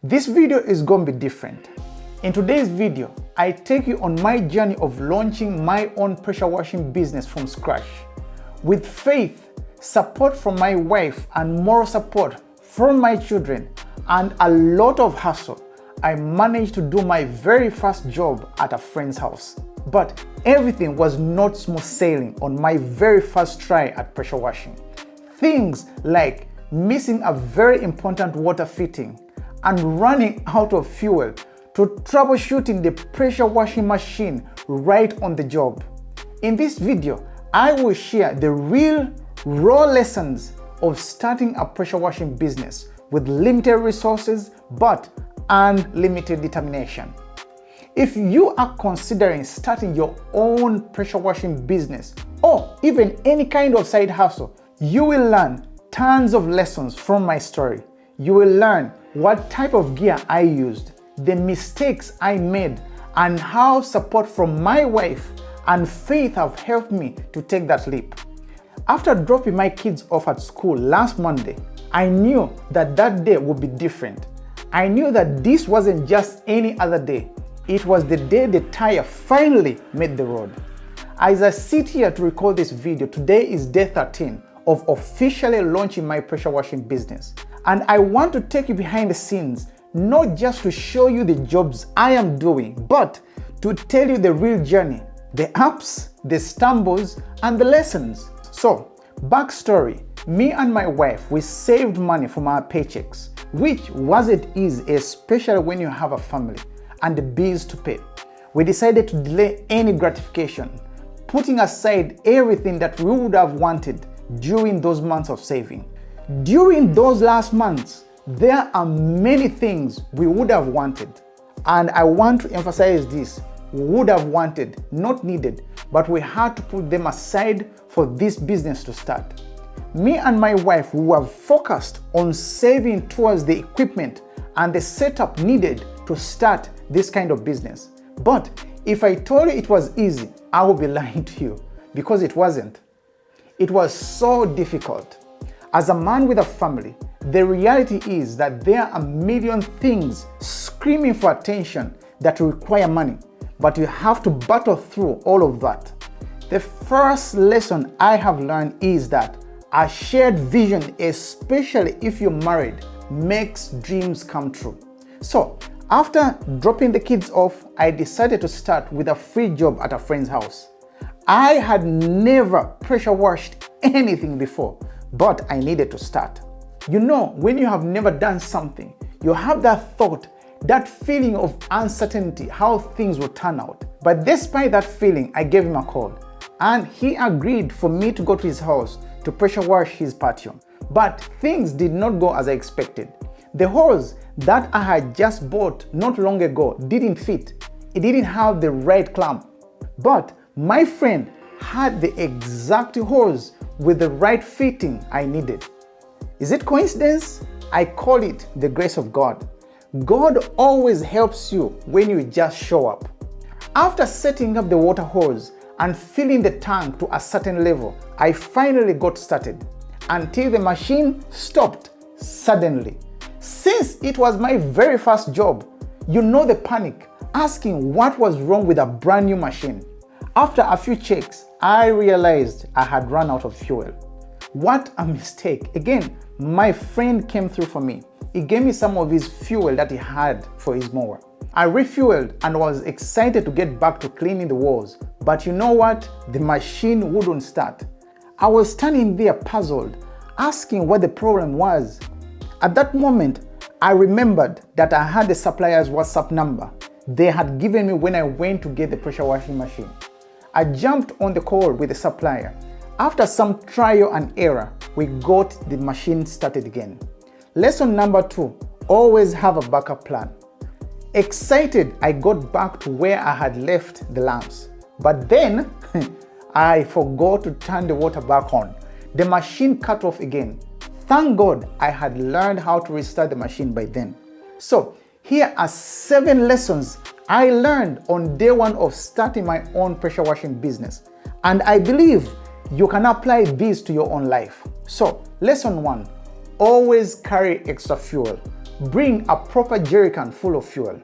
This video is going to be different. In today's video, I take you on my journey of launching my own pressure washing business from scratch. With faith, support from my wife, and moral support from my children, and a lot of hustle, I managed to do my very first job at a friend's house. But everything was not smooth sailing on my very first try at pressure washing. Things like missing a very important water fitting and running out of fuel to troubleshooting the pressure washing machine right on the job. In this video, I will share the real, raw lessons of starting a pressure washing business with limited resources but unlimited determination. If you are considering starting your own pressure washing business or even any kind of side hustle, you will learn tons of lessons from my story. You will learn what type of gear I used, the mistakes I made, and how support from my wife and faith have helped me to take that leap. After dropping my kids off at school last Monday, I knew that that day would be different. I knew that this wasn't just any other day. It was the day the tire finally made the road. As I sit here to record this video, today is day 13 of officially launching my pressure washing business. And I want to take you behind the scenes, not just to show you the jobs I am doing, but to tell you the real journey, the ups, the stumbles, and the lessons. So, backstory, me and my wife, we saved money from our paychecks, which wasn't easy, especially when you have a family and the bills to pay. We decided to delay any gratification, putting aside everything that we would have wanted during those months of saving. During those last months, there are many things we would have wanted. And I want to emphasize this, we would have wanted, not needed, but we had to put them aside for this business to start. Me and my wife, we were focused on saving towards the equipment and the setup needed to start this kind of business. But if I told you it was easy, I would be lying to you, because it wasn't. It was so difficult. As a man with a family, the reality is that there are a million things screaming for attention that require money, but you have to battle through all of that. The first lesson I have learned is that a shared vision, especially if you're married, makes dreams come true. So, after dropping the kids off, I decided to start with a free job at a friend's house. I had never pressure washed anything before, but I needed to start. You know, when you have never done something, you have that thought, that feeling of uncertainty, how things will turn out. But despite that feeling, I gave him a call, and he agreed for me to go to his house to pressure wash his patio. But things did not go as I expected. The hose that I had just bought not long ago didn't fit. It didn't have the right clamp. But my friend had the exact hose with the right fitting I needed. Is it coincidence? I call it the grace of God. God always helps you when you just show up. After setting up the water hose and filling the tank to a certain level, I finally got started until the machine stopped suddenly. Since it was my very first job, you know the panic, asking what was wrong with a brand new machine. After a few checks, I realized I had run out of fuel. What a mistake. Again, my friend came through for me. He gave me some of his fuel that he had for his mower. I refueled and was excited to get back to cleaning the walls. But you know what? The machine wouldn't start. I was standing there puzzled, asking what the problem was. At that moment, I remembered that I had the supplier's WhatsApp number they had given me when I went to get the pressure washing machine. I jumped on the call with the supplier. After some trial and error, we got the machine started again. Lesson number 2, always have a backup plan. Excited, I got back to where I had left the lamps. But then, I forgot to turn the water back on. The machine cut off again. Thank God I had learned how to restart the machine by then. So, here are 7 lessons I learned on day 1 of starting my own pressure washing business. And I believe you can apply these to your own life. So, lesson 1, always carry extra fuel. bring a proper jerrycan full of fuel.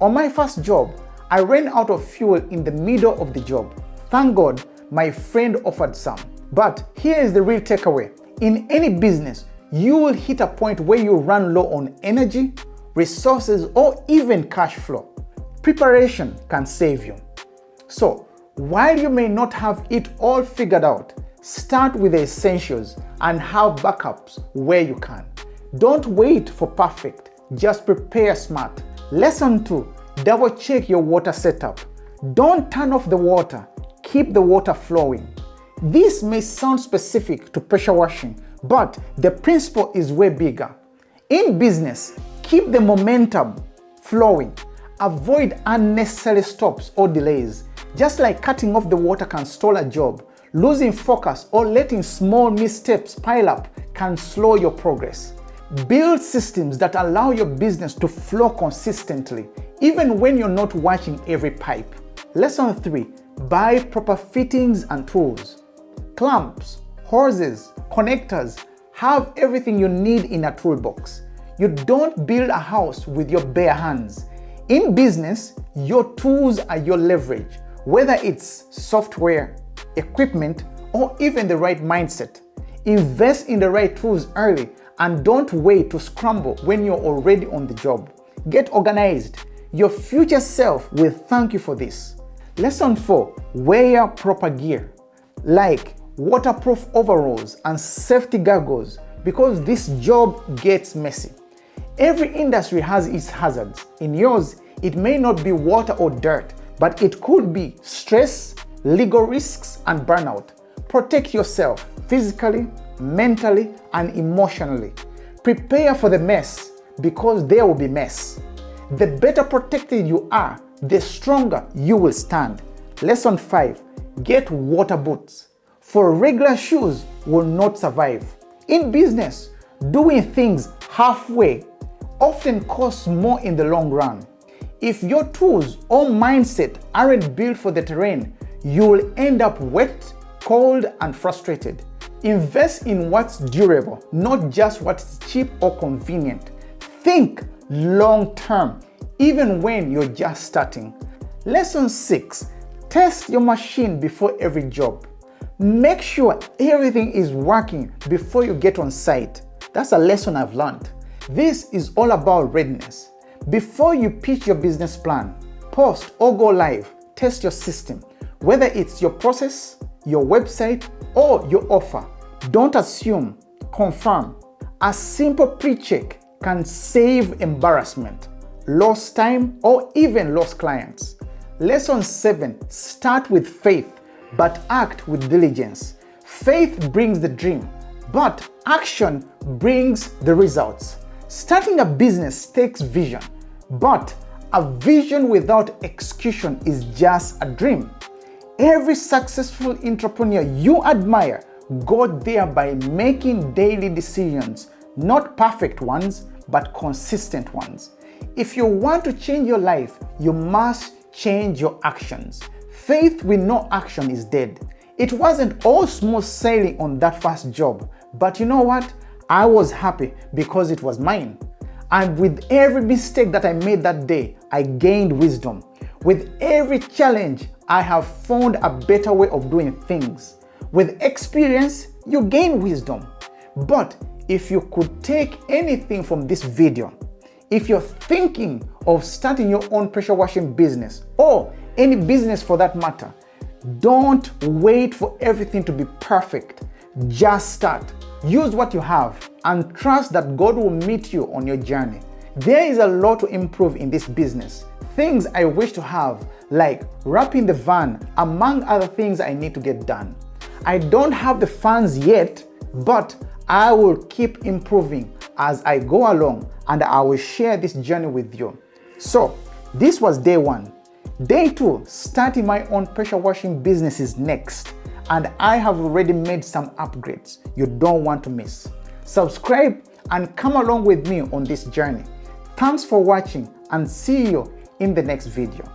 On my first job, I ran out of fuel in the middle of the job. Thank God, my friend offered some. But here is the real takeaway. In any business, you will hit a point where you run low on energy, resources, or even cash flow. Preparation can save you. So, while you may not have it all figured out, start with the essentials and have backups where you can. Don't wait for perfect, just prepare smart. Lesson 2, double check your water setup. Don't turn off the water, keep the water flowing. This may sound specific to pressure washing, but the principle is way bigger. In business, keep the momentum flowing. Avoid unnecessary stops or delays. Just like cutting off the water can stall a job, losing focus or letting small missteps pile up can slow your progress. Build systems that allow your business to flow consistently, even when you're not watching every pipe. Lesson 3, buy proper fittings and tools. Clamps, hoses, connectors, have everything you need in a toolbox. You don't build a house with your bare hands. In business, your tools are your leverage, whether it's software, equipment, or even the right mindset. Invest in the right tools early and don't wait to scramble when you're already on the job. Get organized. Your future self will thank you for this. Lesson 4, wear proper gear, like waterproof overalls and safety goggles, because this job gets messy. Every industry has its hazards. In yours, it may not be water or dirt, but it could be stress, legal risks, and burnout. Protect yourself physically, mentally, and emotionally. Prepare for the mess, because there will be mess. The better protected you are, the stronger you will stand. Lesson 5, get water boots. For regular shoes will not survive. In business, doing things halfway often costs more in the long run. If your tools or mindset aren't built for the terrain, you will end up wet, cold, and frustrated. Invest in what's durable, not just what's cheap or convenient. Think long term, even when you're just starting. Lesson 6, test your machine before every job. Make sure everything is working before you get on site. That's a lesson I've learned. This is all about readiness. Before you pitch your business plan, post or go live, test your system. Whether it's your process, your website, or your offer. Don't assume, confirm. A simple pre-check can save embarrassment, lost time, or even lost clients. Lesson 7, start with faith, but act with diligence. Faith brings the dream, but action brings the results. Starting a business takes vision, but a vision without execution is just a dream. Every successful entrepreneur you admire got there by making daily decisions, not perfect ones, but consistent ones. If you want to change your life, you must change your actions. Faith with no action is dead. It wasn't all smooth sailing on that first job, but you know what? I was happy because it was mine. And with every mistake that I made that day, I gained wisdom. With every challenge, I have found a better way of doing things. With experience, you gain wisdom. But if you could take anything from this video, if you're thinking of starting your own pressure washing business, or any business for that matter, don't wait for everything to be perfect. Just start. Use what you have and trust that God will meet you on your journey. There is a lot to improve in this business. Things I wish to have, like wrapping the van, among other things I need to get done. I don't have the funds yet, but I will keep improving as I go along, and I will share this journey with you. So, this was day 1. Day 2, starting my own pressure washing business is next, and I have already made some upgrades you don't want to miss. Subscribe and come along with me on this journey. Thanks for watching, and see you in the next video.